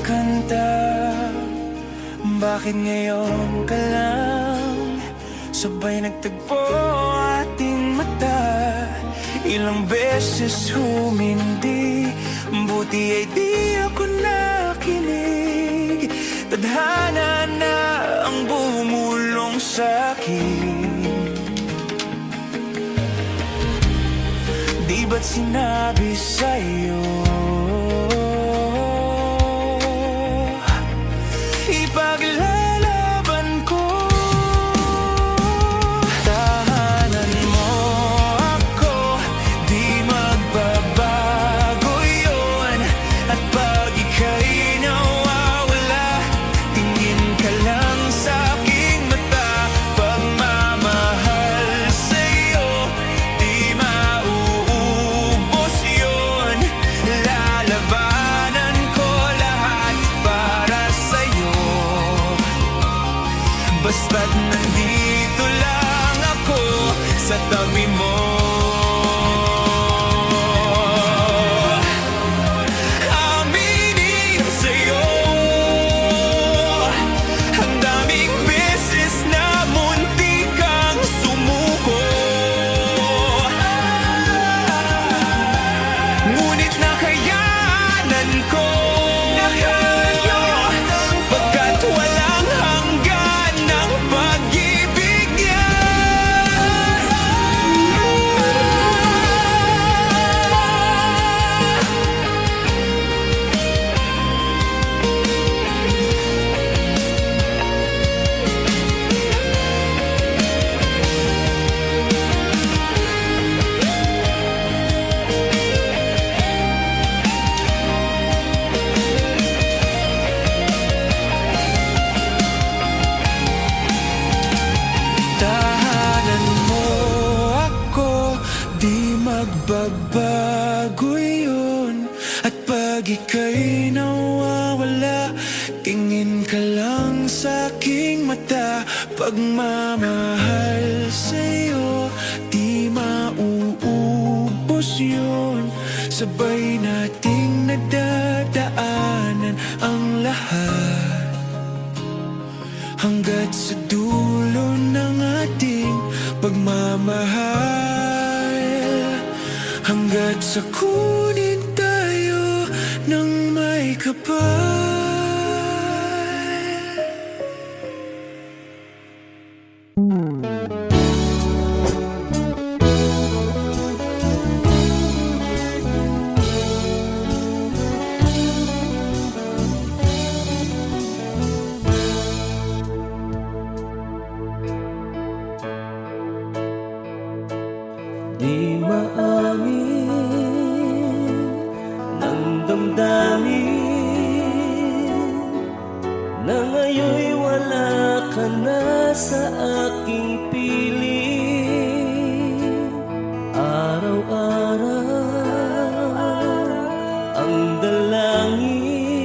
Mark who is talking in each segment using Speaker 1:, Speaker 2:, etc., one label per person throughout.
Speaker 1: kanta. Bakit ngayon ka lang sabay nagtagpo ating mata? Ilang beses humindi, buti ay di ako nakinig. Tadhana na ang bumulong sa'kin. Di ba't sinabi sa'yo ipaglalaban ko? Tahanan mo ako, di magbabago yun. At pag ika'y nawawala, tingin ka lang sa aking mata. Pagmamahal sa'yo, di mauubos yun. Lalabanan ko lahat para sa'yo, basta't nandito lang ako sa tabi mo. Aminin sa'yo, ang daming beses na muntik kang sumuko, ngunit nakayanan ko. Pagkat walang hanggan ng pag-ibig niya. Tahanan mo ako, di magbabago yun. At pag ika'y nawawala, tingin ka lang sa aking mata. Pagmamahal sa'yo, di mauubos yun. Sabay nating nadadaanan ang lahat, hanggat sa dulo ng ating pagmamahal. Hanggat sa kunin tayo ng may kapal.
Speaker 2: Di maamin ng damdamin na ngayon'y wala ka na sa aking piling. Araw-araw ang dalangin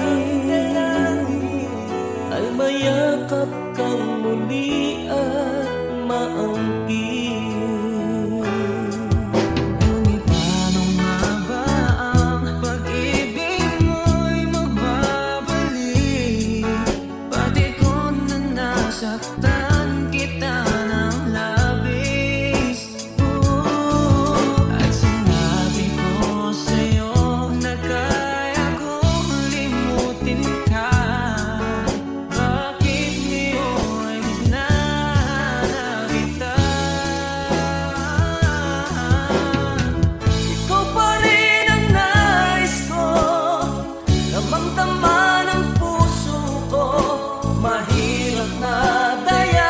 Speaker 2: ay mayakap kang muli at maangkin.
Speaker 1: Saktan kita ng labis, at sinabi ko sa'yo na kaya kong limutin ka. Bakit ngayon na kita? Ikaw pa rin ang nais ko, damang-dama ng puso ko. Mahirap na daya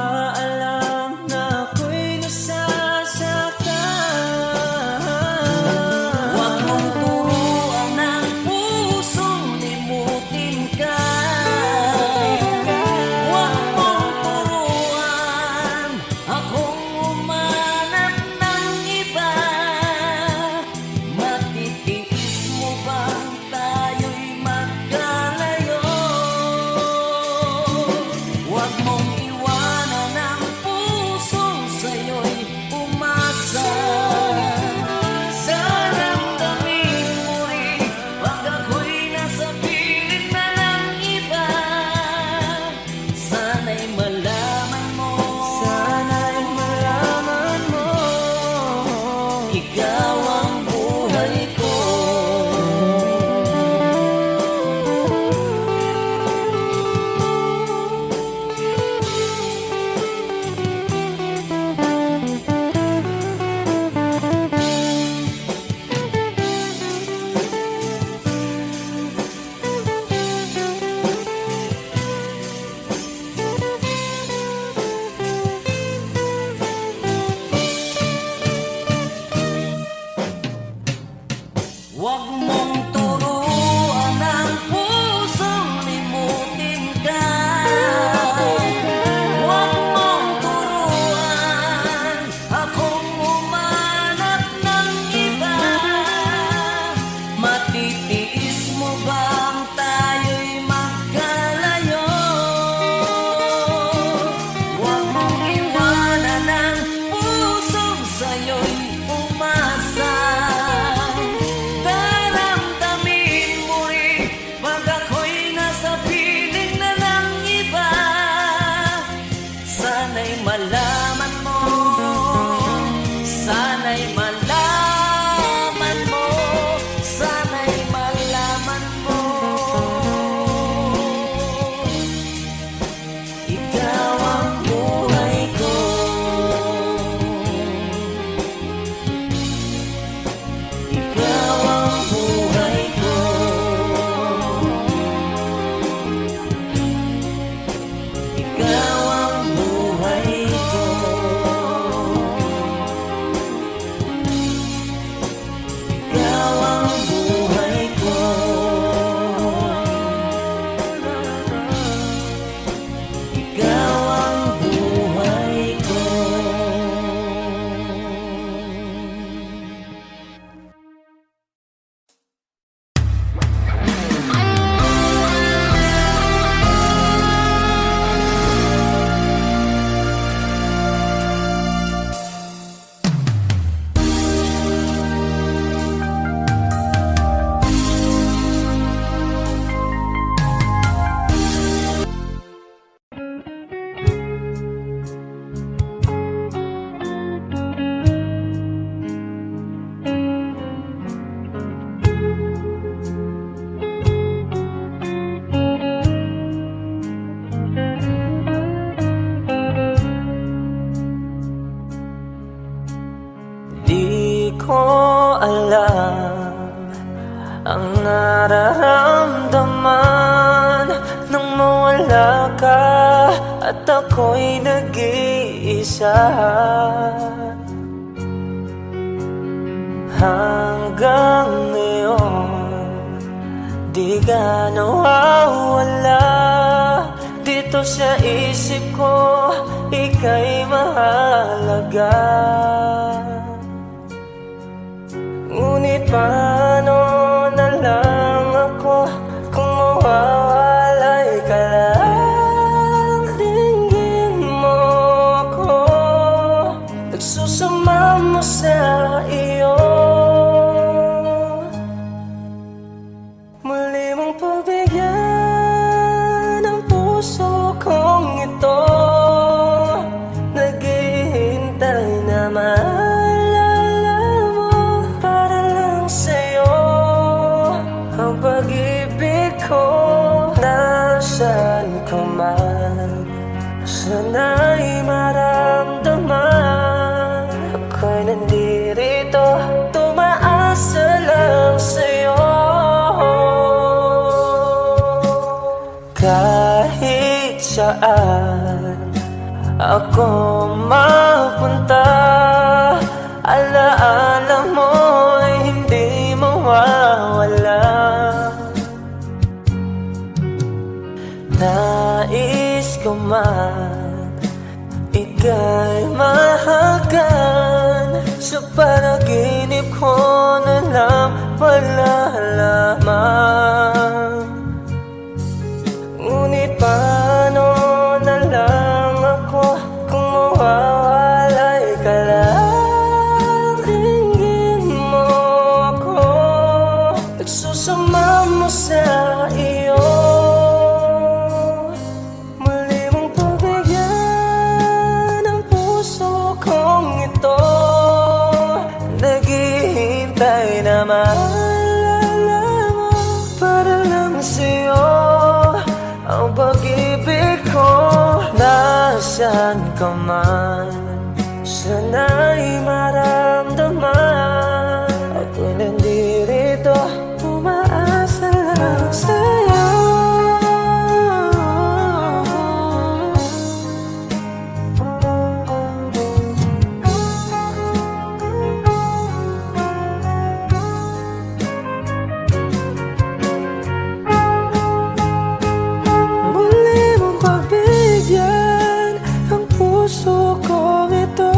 Speaker 2: ba alam na ako'y nasasaktan? Huwag mong turuan ng pusong limutin ka. Huwag mong turuan akong umanap ng iba. Matitiis mo bang tayo'y magkalayo? Huwag mong iwanan ang pusong sa'yo'y umasa. Saramdamin mo rin pag ako'y nasa piling na ng iba. Sana'y malaman mo, sana'y malaman mo, ikaw ang buhay ko. Huwag mong turuan ang pusong limutin ka. Huwag mong turuan akong umanap ng iba. Matitiis mo bang tayo'y magkalayo? Huwag mong iwanan ang pusong sa'yo'y umasa. Daramdamin mo rin pag ako'y nasa piling na ng iba. Sana'y malaman mo, sana'y malaman mo, sana'y malaman mo, ikaw ang buhay ko. Ikaw ang buhay ko. Ikaw ang buhay ko. Ikaw ang buhay ko. Ikaw ang buhay ko. Di ko alam ang nararamdaman nang mawala ka at ako'y nag-iisa. Hanggang ngayon di ka nawawala dito sa isip ko, ika'y mahalaga. Ngunit paano na lang ako kung mawawalay ka lang? Tingin mo ako, nagsusama mo sa iyo. Muli mong pagbigyan ang puso kong ito, naghihintay na maalala mo para lang sa'yo. Ang pag-ibig ko nasaan ka man, sana'y maramdaman. Ako'y nandito, tumaasa lang sa'yo. Kahit saan
Speaker 3: ako mapunta. Alaala mo ay hindi mawawala. Nais ko man ika'y mahagan, sa panaginip ko na lang palalaman. Ngunit paano na lang ako kung mawawalay ka lang? Tingin mo ako, nagsusama mo sa iyo. Muli mong pagbigyan ang puso kong ito. Naghihintay na maalala mo para lang sa'yo ang pag-ibig ko. Nasaan ka man, sana'y maramdaman. Ako'y nandirito, umaasa lang sa'yo. Muli mong pagbigyan ang puso kong ito.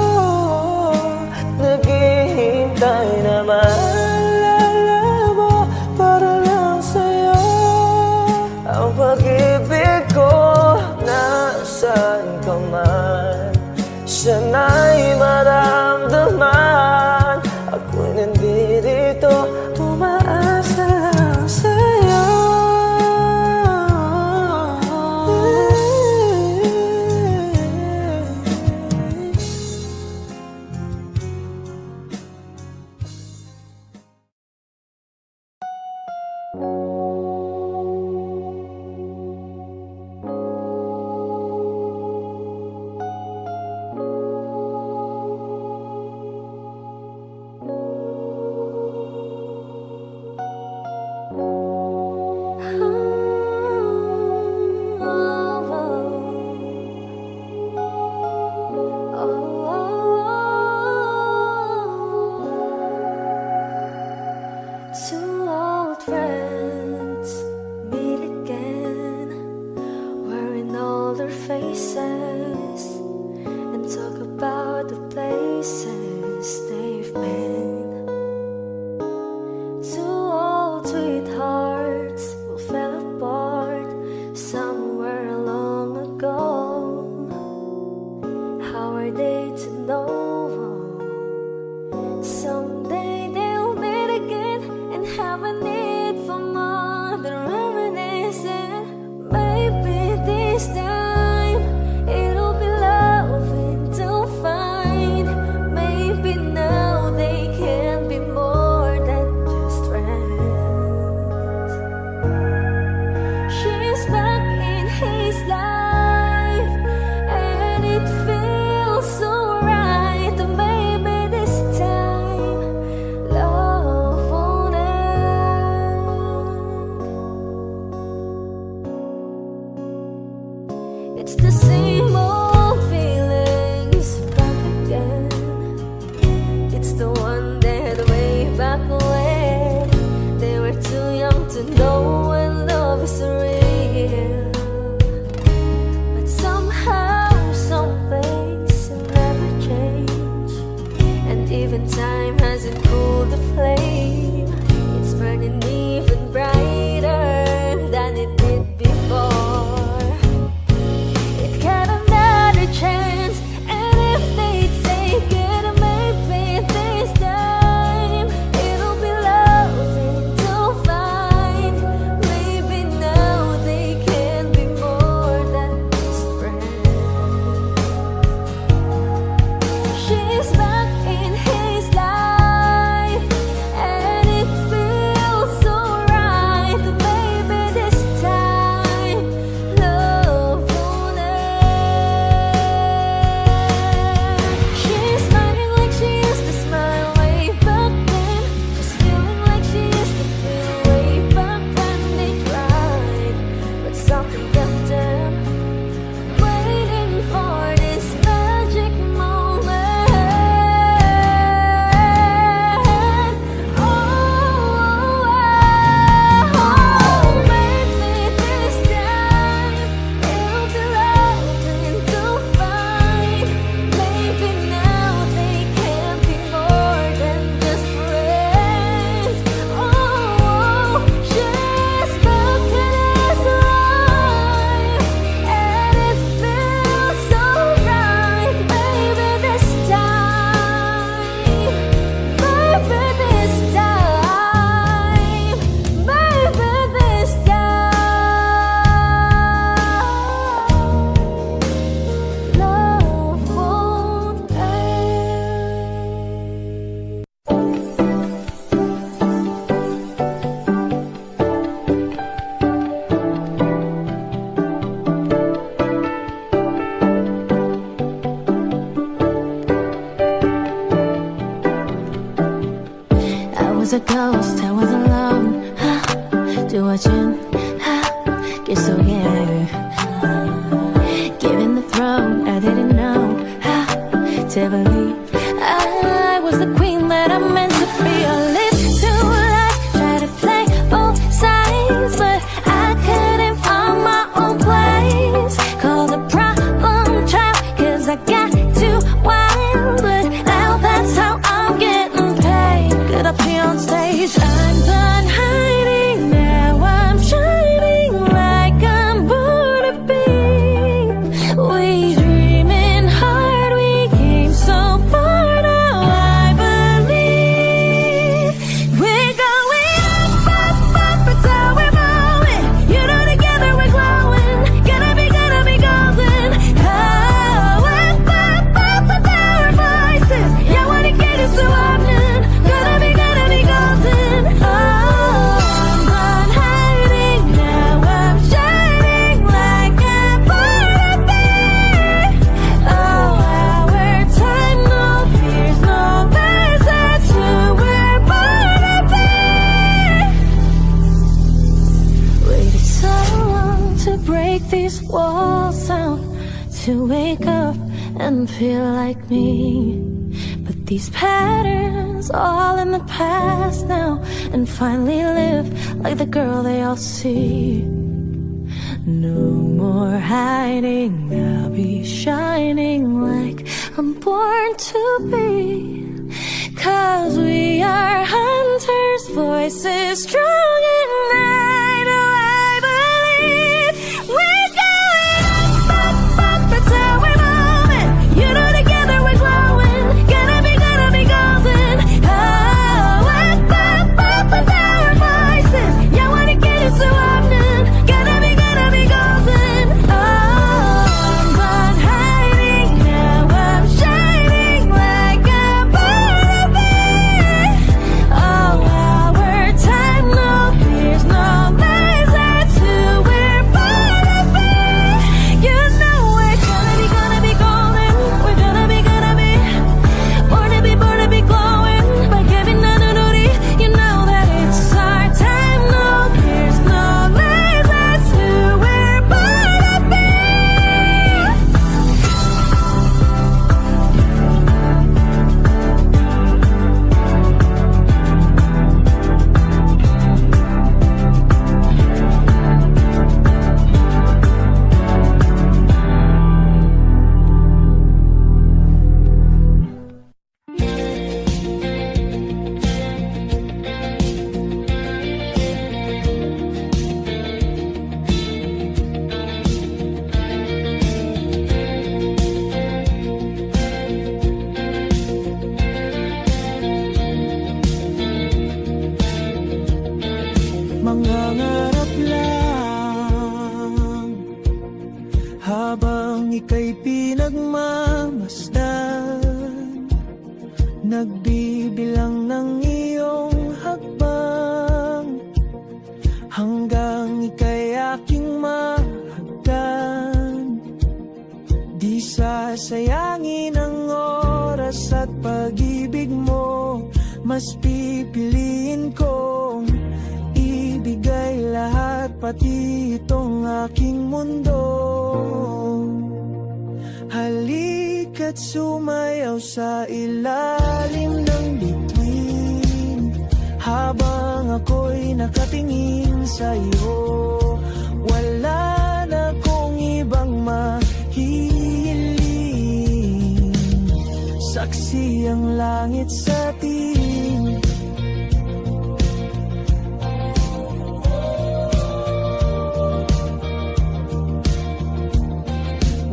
Speaker 3: Naghihintay na maalala mo para lang sa'yo ang pag-ibig ko. Nasaan ka man, sana'y maramdaman. Ako'y nandirito, umaasa lang sa'yo.
Speaker 4: Two old friends meet again, wearing older faces, and talk about the places they've been. Two old sweethearts who fell apart somewhere long ago. How are they to know? Someday they'll meet again and have a need for more than reminiscing. Maybe this time it'll be loving to find. Maybe now they can be more than just friends. She's back in his life and it feels so right. was a ghost, I was alone. 두어진 길 속에 given the throne, I didn't know how to believe I was the queen that I meant to be. I lived too life, try to play both sides, but I couldn't find my own place. Call the problem child, cause I got too wild, but now that's how I'm getting paid. Good up here on stage, I'm done hiding, now I'm shining like I'm born to be. We dreaming hard, we came so far, now I believe we're going up, it's how we're going. You know together we're glowing, gonna be golden. Oh, up with our voices, yeah, wanna get it so often. Gonna be golden. Oh, I'm done hiding, now I'm shining like I'm born to be. Oh, our time, no fears, no lies, that's who we're born to be. Waited so long to break these walls down, to wake up and feel like me. But these patterns all in the past now, and finally live like the girl they all see. No more hiding, I'll be shining like I'm born to be. Cause we are hunters, voices strong and I know I believe we're going up, it's how we're moving. You know together we're glowing, gonna be golden. Oh, up with our voices, yeah, wanna get it so often. Gonna be golden. Oh, I'm done hiding, now I'm shining like I'm born to be. Oh, our time, no fears, no lies, that's who we're born to be. You know we're gonna be golden. We're gonna be born to be glowing. By giving anonymity, you know that it's our time. No fears, no lies, that's who we're born to be.
Speaker 1: Mangangarap lang habang ika'y pinagmamasdan, nagbibilang ng iyong hakbang, hanggang ika'y aking mahagdan. Di sasayangin ang oras at pag-ibig mo, mas pipiliin kong ibigay lahat, pati itong aking mundo. Halika't sumayaw sa ilalim ng bituin, habang ako'y nakatingin sa iyo. Wala na kong ibang mahihiling, saksi ang langit sa atin.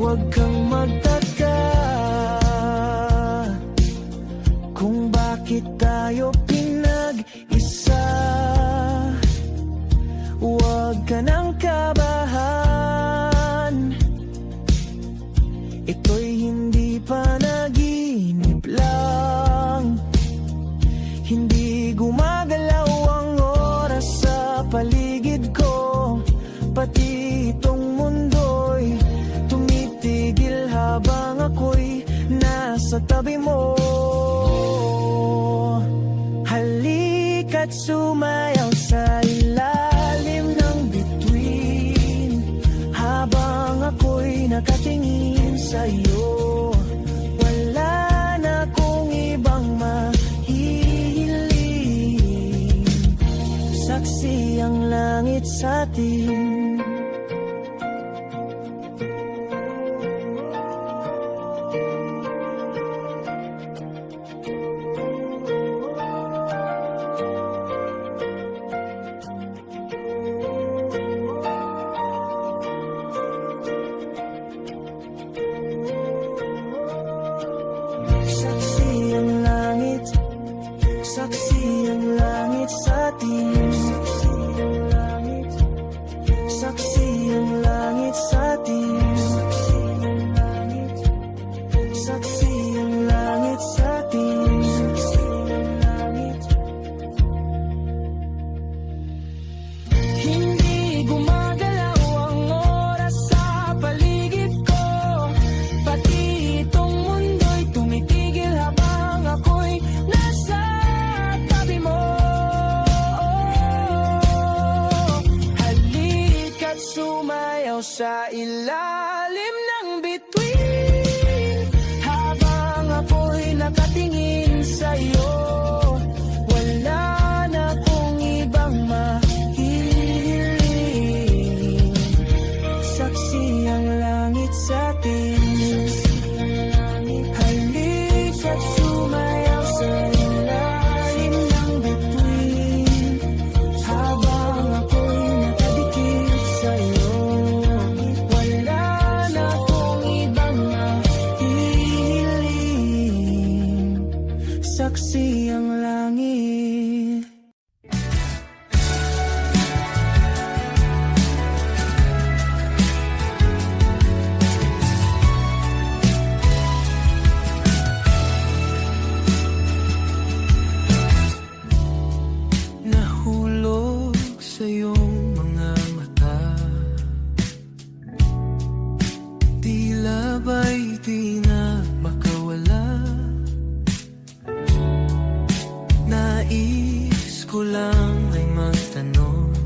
Speaker 1: Huwag kang magtaka kung bakit tayo pinag-isa. Huwag ka nang kabahan, ito'y hindi panaginip lang. Hindi gumagalaw ang oras sa paligid ko, pati itong mundo'y tumitigil habang ako'y nasa tabi mo. Halika at sumayaw sa ilalim ng bituin, habang ako'y nakatingin sa'yo. Wala na kong ibang mahihiling, saksi ang langit sa atin. Saksi ang langit, saksi ang langit sa atin. Saksi ang langit, saksi ang langit sa atin. Saksi ang langit, saksi ang langit sa atin. Saksi ang langit. Hindi gumagalaw ang oras sa paligid ko, pati itong mundo'y tumitigil habang ako'y nasa tabi mo. Halika't sumayaw sa ilalim ng bituin, habang ako'y nakatingin sa'yo. Wala na kong ibang mahihiling, saksi ang langit sa atin. Halika't sumayaw sa ilalim ng bituin, habang ako'y nakadikit sa'yo. Wala na kong ibang mahihiling, saksi ang langit. Nahulog sa iyong mga mata, tila ba'y di na makawala. Nais ko lang ay magtanong,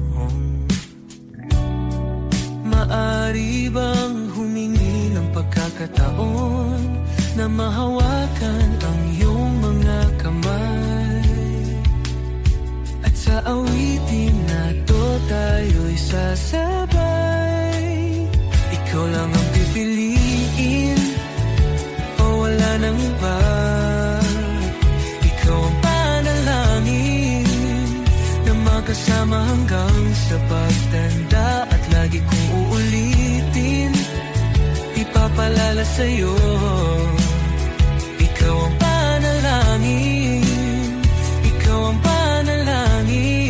Speaker 1: maari bang humingi ng pagkakataon na mahawakan ang iyong mga kamay? At sa awitin na to tayo'y sasabay. Ikaw lang ang pipiliin, o wala nang iba. Ikaw ang panalangin na magkasama hanggang sa pagtanda. At lagi kong uulitin, ipapalala sa'yo. Ikaw ang panalangin, ikaw ang panalangin.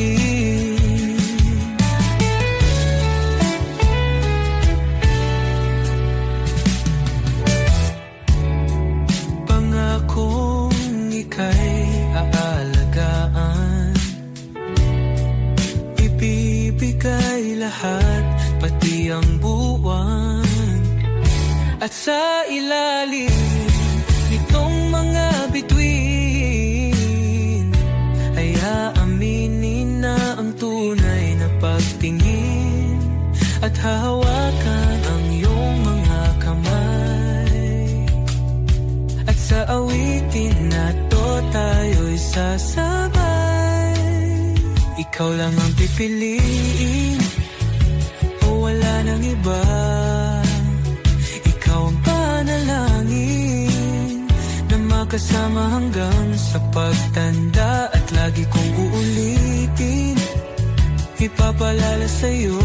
Speaker 1: Pangakong ika'y aalagaan, ibibigay lahat, pati ang buwan. At sa ilalim nitong mga bituin, ay aaminin na ang tunay na pagtingin, at hahawakan ang iyong mga kamay. At sa awitin na to tayo'y sasabay. Ikaw lang ang pipiliin, o wala nang iba. Ikaw ang panalangin na makasama hanggang sa pagtanda. At lagi kong uulitin, ipapalala sa'yo.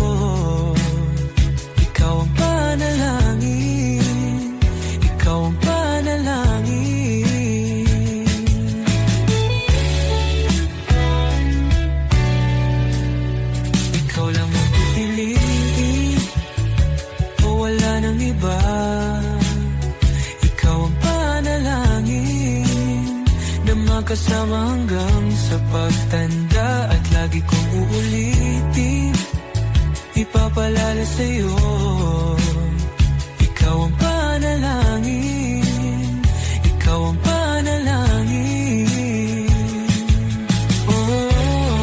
Speaker 1: Ikaw ang panalangin, ikaw ang panalangin. Ikaw lang ang pipiliin, o wala nang iba. Ikaw ang panalangin na makasama hanggang sa pagtanda. At lagi kong uulitin, ipapalala sa'yo. Ikaw ang panalangin, ikaw ang panalangin. Oh,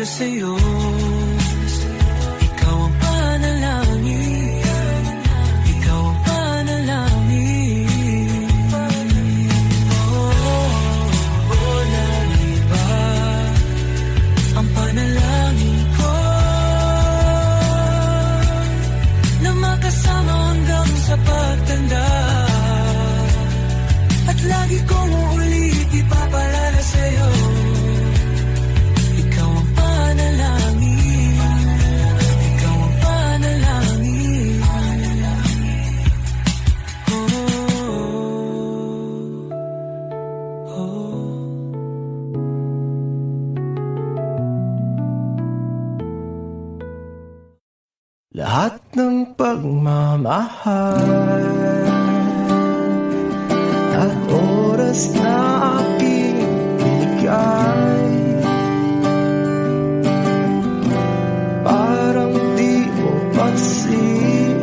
Speaker 1: para sa'yo. Ikaw ang panalangin, ikaw ang panalangin. Naiba ang panalangin ko na makasama hanggang sa pagtanda. At lagi kong ulit ipapalala sa'yo. Ikaw ang panalangin, ikaw ang panalangin.
Speaker 3: Lahat ng pagmamahal at oras na aking binigay, parang di mo pansin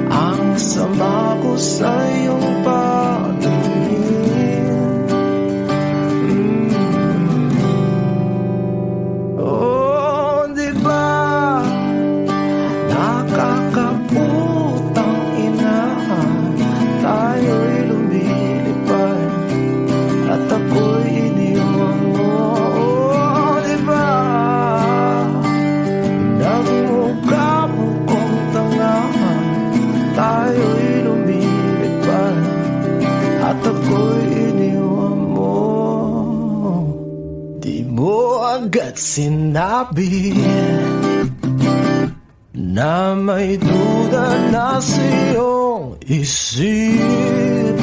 Speaker 3: ang sama ko sa iyong paningin. Oh, di ba nakakaputang ina, tayo'y lumilipad at ako'y iniwan mo. Oh, di ba nagmukha mo kong tanga, tayo'y lumilipad at ako'y iniwan mo. Di mo agad sinabi na may duda na sa iyong isip.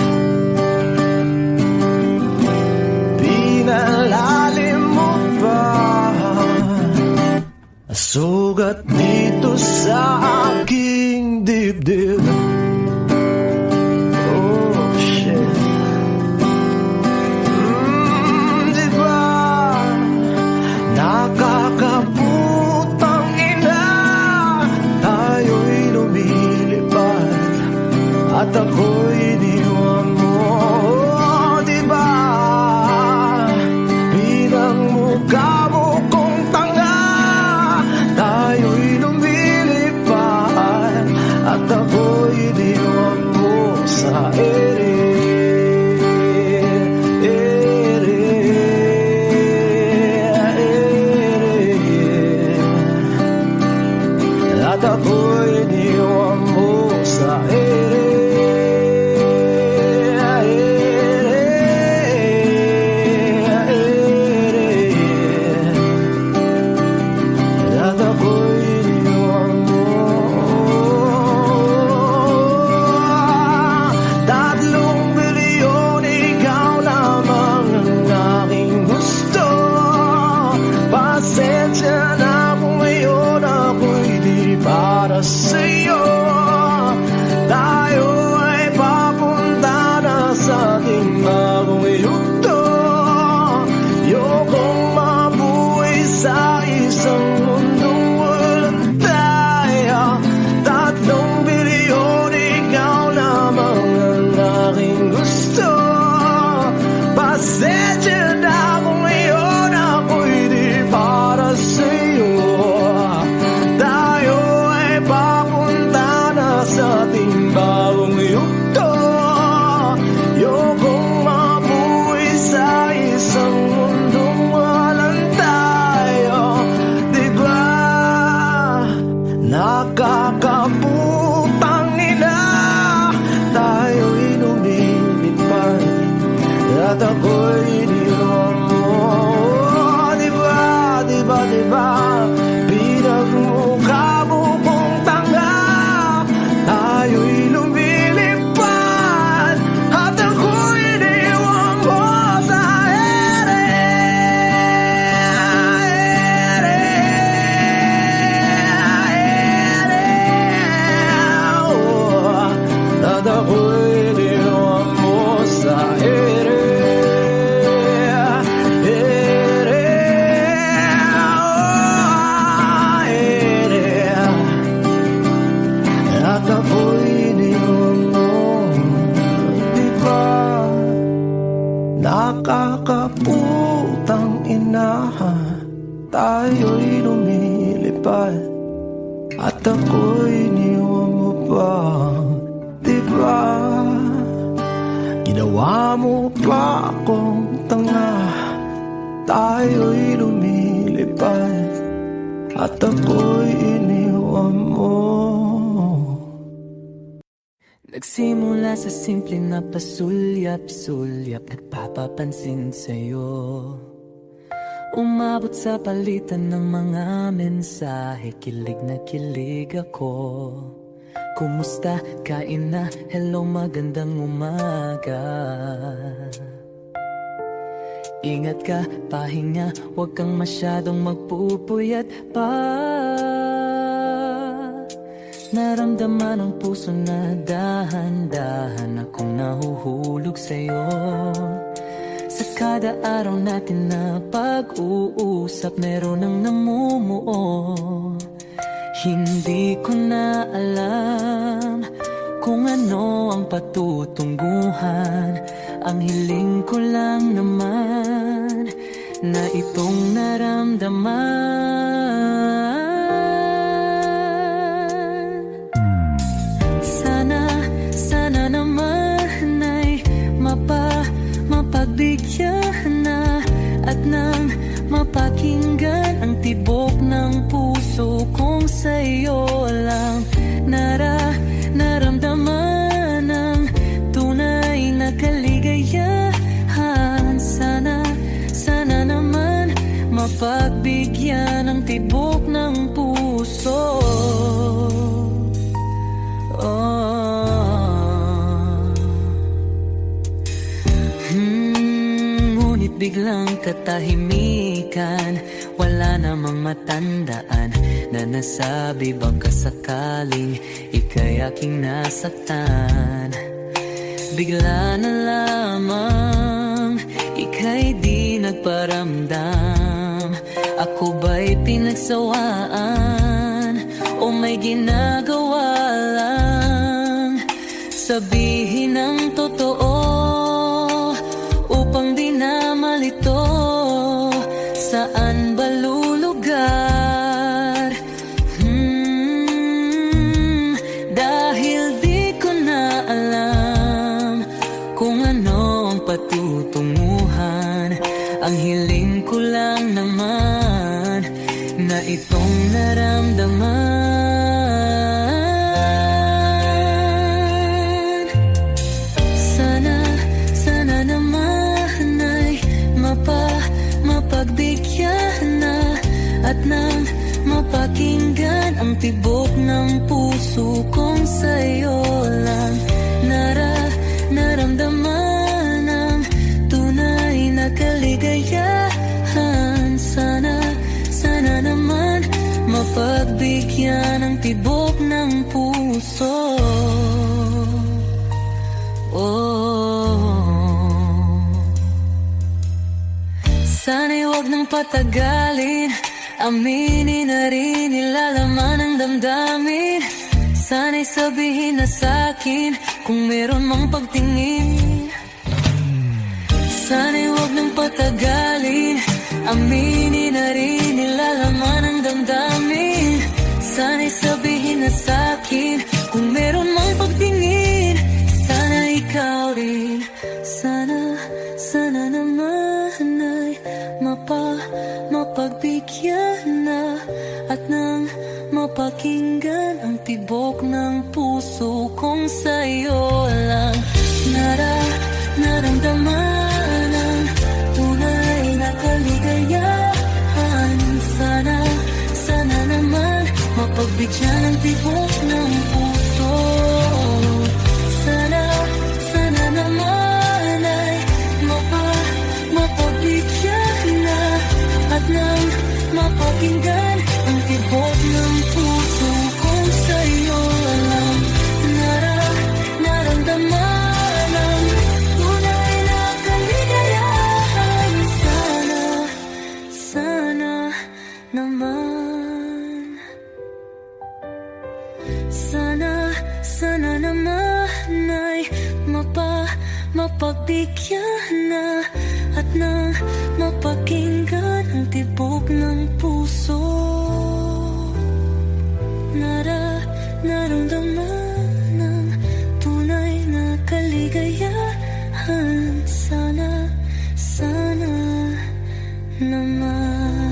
Speaker 3: Pinalalim mo ba ang sugat dito sa aking dibdib? Oh, shit. Di ba nakakaputang ina, tayo'y lumilipad at ako'y iniwan mo. Oh, di ba pinagmukha mo kong tanga, tayo'y lumilipad at ako'y iniwan mo sa ere. At ako'y iniwan mo sa ere. At ako'y iniwan mo. 3 bilyon, ikaw lamang ang aking gusto. Pasensya na kung ngayon ako'y di para sa'yo. Tayo ay papunta na sa ating bagong yugto. Ayokong mabuhay sa isang mundong walang tayo. 3 bilyon, ikaw lamang ang aking gusto. Pasensya na kung ngayon ako'y di para sa'yo. Tayo ay papunta na sa ating bagong yugto. Ayokong mabuhay sa isang mundong walang tayo. Di ba nakakaputang ina, tayo'y lumilipad at ako'y iniwan mo. Di ba, di ba, di ba pinagmukha mo kong tanga, tayo'y lumilipad at ako'y iniwan mo sa ere. At ako'y iniwan mo sa ere. At ako'y iniwan mo. Di ba nakakaputang ina,
Speaker 1: tayo'y lumilipad at ako'y iniwan mo pa, diba? Ginawa mo pa akong tanga, tayo'y lumilipad at ako'y iniwan mo. Nagsimula sa simple na pasulyap-sulyap, nagpapapansin sa'yo. Umabot sa palitan ng mga mensahe, kilig na kilig ako. Kumusta? Kain na? Hello, magandang umaga. Ingat ka, pahinga, huwag kang masyadong magpupuyat pa. Naramdaman ang puso na dahan-dahan akong nahuhulog sa'yo. Sa kada araw natin na pag-uusap, meron ang namumuo. Hindi ko na alam kung ano ang patutunguhan. Ang hiling ko lang naman na itong naramdaman. Sana naman ay mapagbigyan na at nang mapakinggan ang tibok ng puso kong sa'yo lang naramdaman ang tunay na kaligayahan. Sana naman mapagbigyan ang tibok ng puso. Ngunit biglang katahimikan, wala namang matandaan na nasabi baka sakaling ika'y aking nasaktan. Bigla na lamang ika'y di nagparamdam. Ako ba'y pinagsawaan o may ginagawa lang? Sabihin ang totoo upang di na malito. Saan ba lulugar? Dahil di ko na alam kung ano ang patutunguhan. Ang hiling ko lang naman na itong naramdaman. Sana naman ay mapagbigyan na at nang mapakinggan ang tibok ng puso kong sa'yo lang naramdaman ang tunay na kaligayahan. Sana naman mapagbigyan ang tibok ng puso. Sana'y huwag nang patagalin, aminin na rin nilalaman ng damdamin. Sana'y sabihin na sa'kin kung meron mang pagtingin. Sana'y huwag nang patagalin, aminin na rin nilalaman ng damdamin. Sana'y sabihin na sa'kin kung meron mang pagtingin. Sana ikaw rin, sana naman ay mapagbigyan na at nang mapakinggan ang tibok ng puso kong sa'yo lang naramdaman ang tunay na kaligayahan. Sana naman mapagbigyan ang tibok ng puso. Sana naman ay mapagbigyan na at nang mapakinggan ang tibok ng puso kong sa'yo lang naramdaman ang tunay na kaligayahan. Sana naman, sana naman ay mapagbigyan na at nang mapakinggan ang tibok
Speaker 4: tibok ng puso. Naramdaman ng tunay na kaligayahan. Sana naman